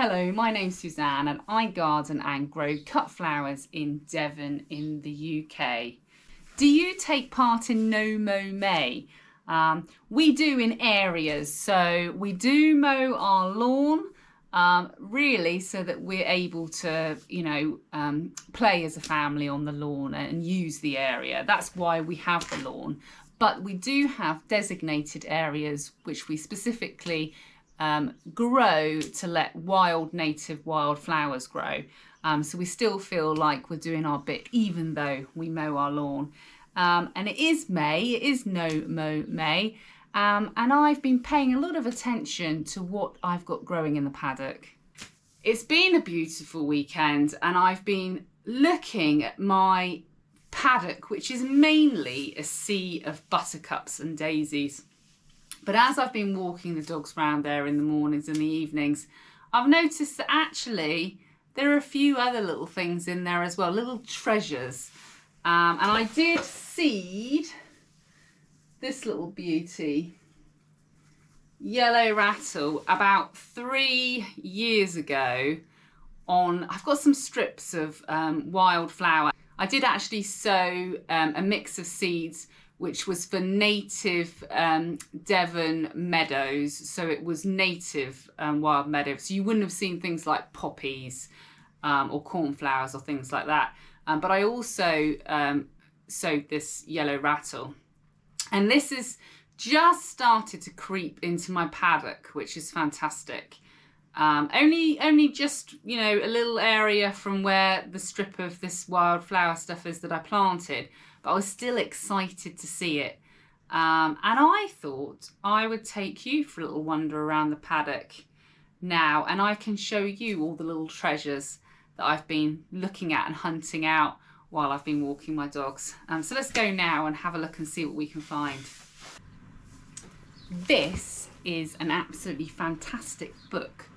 Hello, my name's Suzanne and I garden and grow cut flowers in Devon in the UK. Do you take part in No Mow May? We do in areas, so we do mow our lawn really so that we're able to, play as a family on the lawn and use the area. That's why we have the lawn. But we do have designated areas which we specifically grow to let native wild flowers grow. So we still feel like we're doing our bit even though we mow our lawn. And it is May, it is No Mow May. And I've been paying a lot of attention to what I've got growing in the paddock. It's been a beautiful weekend and I've been looking at my paddock, which is mainly a sea of buttercups and daisies. But as I've been walking the dogs around there in the mornings and the evenings, I've noticed that actually there are a few other little things in there as well, little treasures. And I did seed this little beauty, yellow rattle, about 3 years ago. I've got some strips of wildflower. I did actually sow a mix of seeds which was for native Devon meadows. So it was native wild meadows. So you wouldn't have seen things like poppies or cornflowers or things like that. But I also sowed this yellow rattle. And this has just started to creep into my paddock, which is fantastic. Only just, a little area from where the strip of this wildflower stuff is that I planted. But I was still excited to see it. And I thought I would take you for a little wander around the paddock now, and I can show you all the little treasures that I've been looking at and hunting out while I've been walking my dogs. So let's go now and have a look and see what we can find. This is an absolutely fantastic book,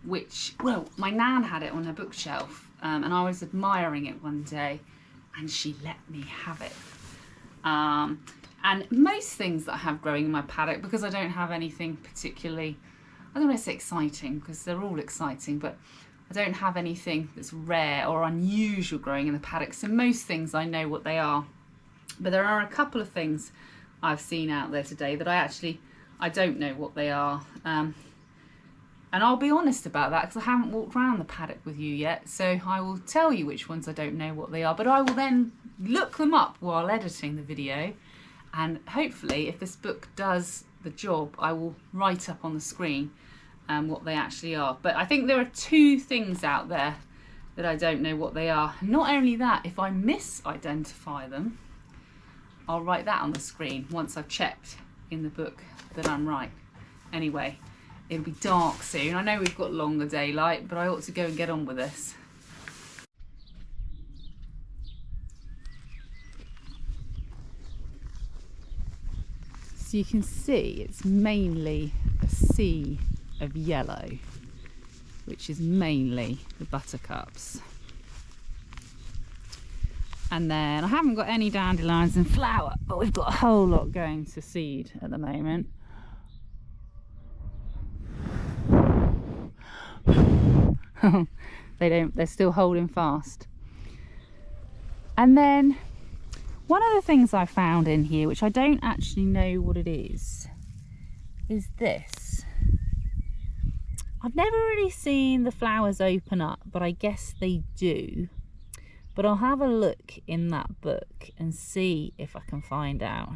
which, well, my nan had it on her bookshelf, and I was admiring it one day. And she let me have it. And most things that I have growing in my paddock, because I don't have anything particularly, I don't want to say exciting, because they're all exciting, but I don't have anything that's rare or unusual growing in the paddock. So most things I know what they are. But there are a couple of things I've seen out there today that I don't know what they are. And I'll be honest about that because I haven't walked around the paddock with you yet. So I will tell you which ones I don't know what they are, but I will then look them up while editing the video. And hopefully if this book does the job, I will write up on the screen what they actually are. But I think there are 2 things out there that I don't know what they are. Not only that, if I misidentify them, I'll write that on the screen once I've checked in the book that I'm right. Anyway. It'll be dark soon. I know we've got longer daylight, but I ought to go and get on with this. So you can see it's mainly a sea of yellow, which is mainly the buttercups. And then I haven't got any dandelions in flower, but we've got a whole lot going to seed at the moment. They're still holding fast. And then one of the things I found in here, which I don't actually know what it is this. I've never really seen the flowers open up, but I guess they do. But I'll have a look in that book and see if I can find out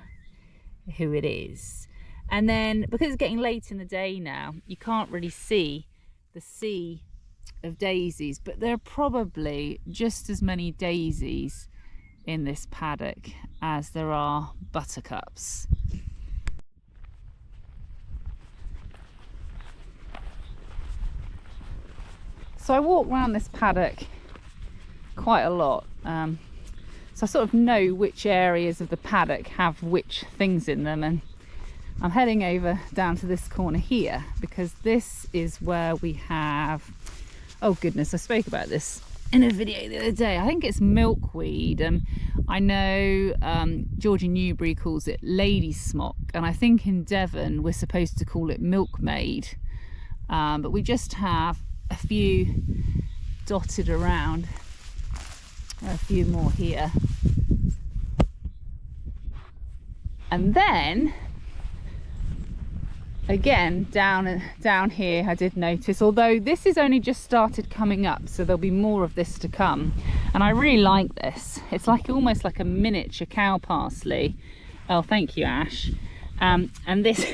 who it is. And then, because it's getting late in the day now, you can't really see the sea of daisies, but there are probably just as many daisies in this paddock as there are buttercups. So I walk around this paddock quite a lot, so I sort of know which areas of the paddock have which things in them, and I'm heading over down to this corner here because this is where we have, oh goodness, I spoke about this in a video the other day. I think it's milkweed, and I know Georgie Newbury calls it lady smock, and I think in Devon we're supposed to call it milkmaid, but we just have a few dotted around. There are a few more here. And then again down here I did notice, although this is only just started coming up, so there'll be more of this to come, and I really like this. It's like almost like a miniature cow parsley. Oh, thank you, Ash. And this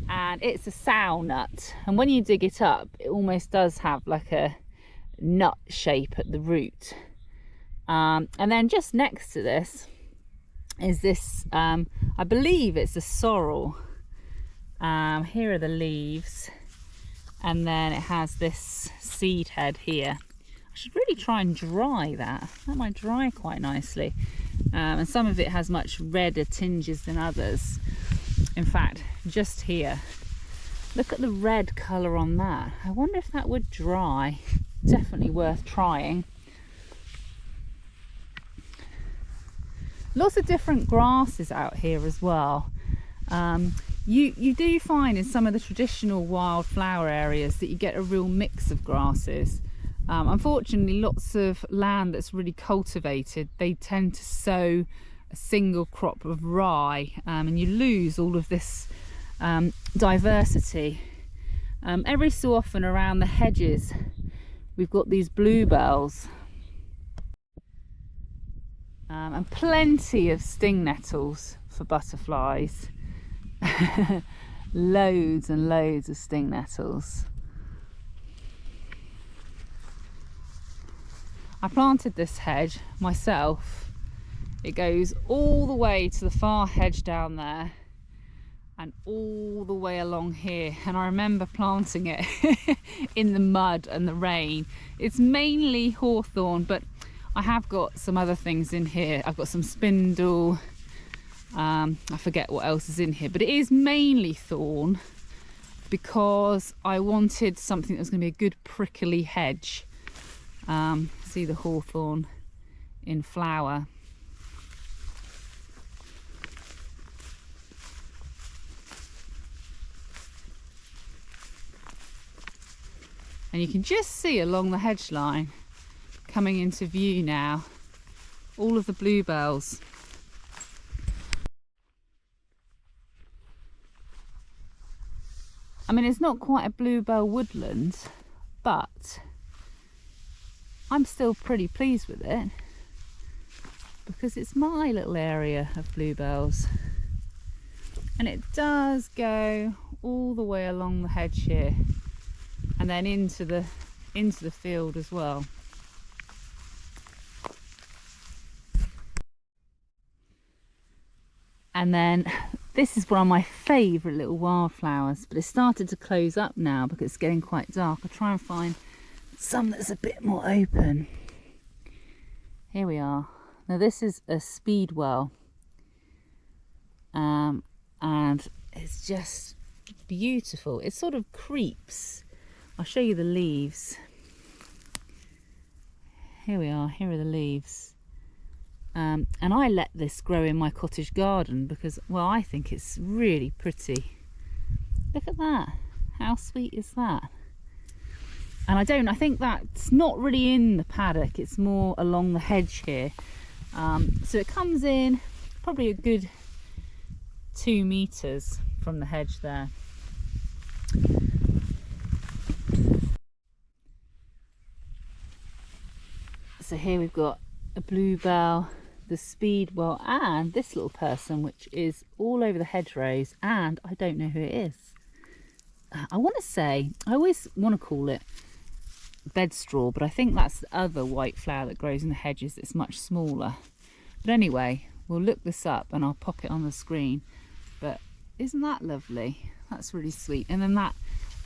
and it's a sow nut, and when you dig it up it almost does have like a nut shape at the root. And then just next to this is this, I believe it's a sorrel. Here are the leaves, and then it has this seed head here. I should really try and dry that. That might dry quite nicely. And some of it has much redder tinges than others. In fact, just here, look at the red colour on that. I wonder if that would dry. Definitely worth trying. Lots of different grasses out here as well. You do find in some of the traditional wildflower areas that you get a real mix of grasses. Unfortunately, lots of land that's really cultivated, they tend to sow a single crop of rye, and you lose all of this diversity. Every so often around the hedges we've got these bluebells, and plenty of sting nettles for butterflies. Loads and loads of sting nettles. I planted this hedge myself. It goes all the way to the far hedge down there and all the way along here, and I remember planting it in the mud and the rain. It's mainly hawthorn, but I have got some other things in here. I've got some spindle, I forget what else is in here, but it is mainly thorn because I wanted something that was going to be a good prickly hedge. See the hawthorn in flower. And you can just see along the hedge line, coming into view now, all of the bluebells. I mean, it's not quite a bluebell woodland, but I'm still pretty pleased with it because it's my little area of bluebells, and it does go all the way along the hedge here and then into the field as well. And then this is one of my favourite little wildflowers, but it's started to close up now because it's getting quite dark. I'll try and find some that's a bit more open. Here we are. Now this is a speedwell, and it's just beautiful. It sort of creeps. I'll show you the leaves. Here we are, here are the leaves. And I let this grow in my cottage garden because, well, I think it's really pretty. Look at that. How sweet is that? And I think that's not really in the paddock, it's more along the hedge here. So it comes in probably a good 2 meters from the hedge there. So here we've got a bluebell, the speedwell, and this little person, which is all over the hedgerows, and I don't know who it is. I want to say, I always want to call it bedstraw, but I think that's the other white flower that grows in the hedges that's much smaller. But anyway, we'll look this up and I'll pop it on the screen. But isn't that lovely? That's really sweet. And then that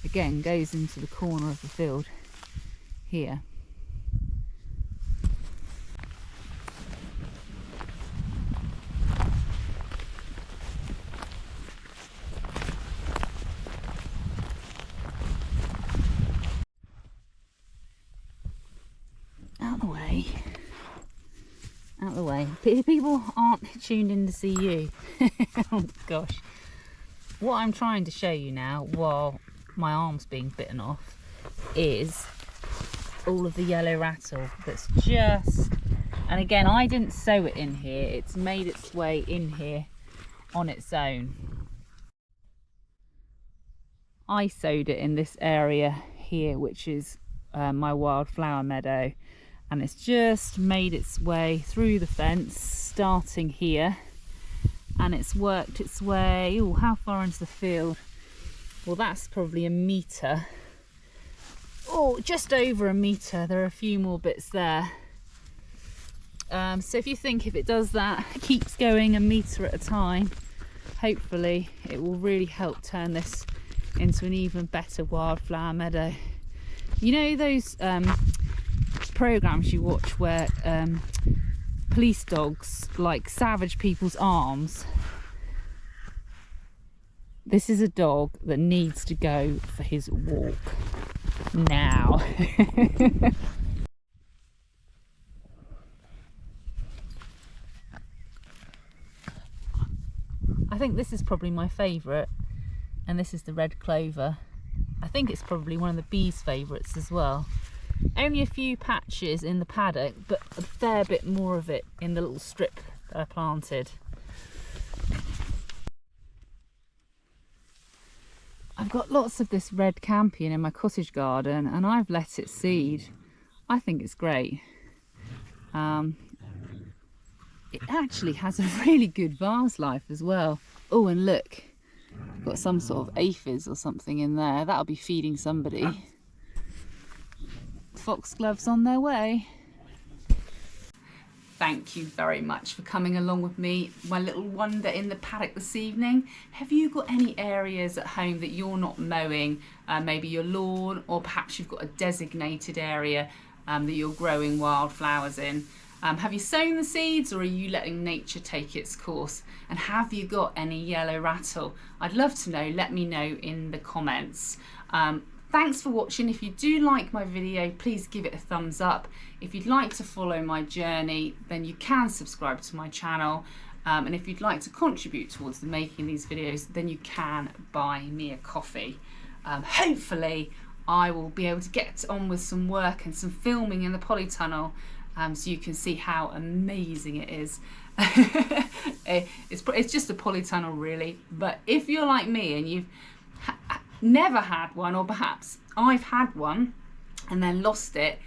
again goes into the corner of the field here. Out the way. People aren't tuned in to see you. Oh gosh. what I'm trying to show you now, while my arm's being bitten off, is all of the yellow rattle that's just, and again, I didn't sow it in here, it's made its way in here on its own. I sowed it in this area here, which is my wildflower meadow, and it's just made its way through the fence, starting here, and it's worked its way, oh, how far into the field? Well, that's probably a metre. Oh, just over a metre. There are a few more bits there. So if you think if it does that, keeps going a metre at a time, hopefully it will really help turn this into an even better wildflower meadow. You know those programs you watch where police dogs like savage people's arms? This is a dog that needs to go for his walk now. I think this is probably my favourite, and this is the red clover. I think it's probably one of the bees' favourites as well. Only a few patches in the paddock, but a fair bit more of it in the little strip that I planted. I've got lots of this red campion in my cottage garden, and I've let it seed. I think it's great. It actually has a really good vase life as well. Oh, and look, got some sort of aphids or something in there. That'll be feeding somebody. Foxgloves on their way. Thank you very much for coming along with me, my little wander in the paddock this evening. Have you got any areas at home that you're not mowing? Maybe your lawn, or perhaps you've got a designated area that you're growing wildflowers in. Have you sown the seeds, or are you letting nature take its course? And have you got any yellow rattle? I'd love to know. Let me know in the comments. Thanks for watching. If you do like my video, please give it a thumbs up. If you'd like to follow my journey, then you can subscribe to my channel. And if you'd like to contribute towards the making of these videos, then you can buy me a coffee. Hopefully, I will be able to get on with some work and some filming in the polytunnel, so you can see how amazing it is. It's just a polytunnel really, but if you're like me and you've never had one, or perhaps I've had one and then lost it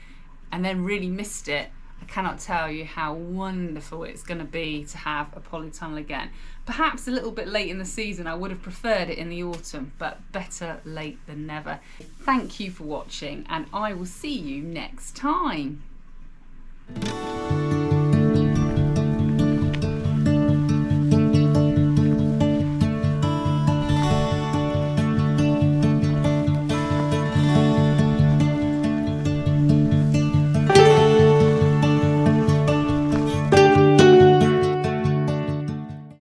and then really missed it, I cannot tell you how wonderful it's going to be to have a polytunnel again. Perhaps a little bit late in the season. I would have preferred it in the autumn, but better late than never. Thank you for watching, and I will see you next time.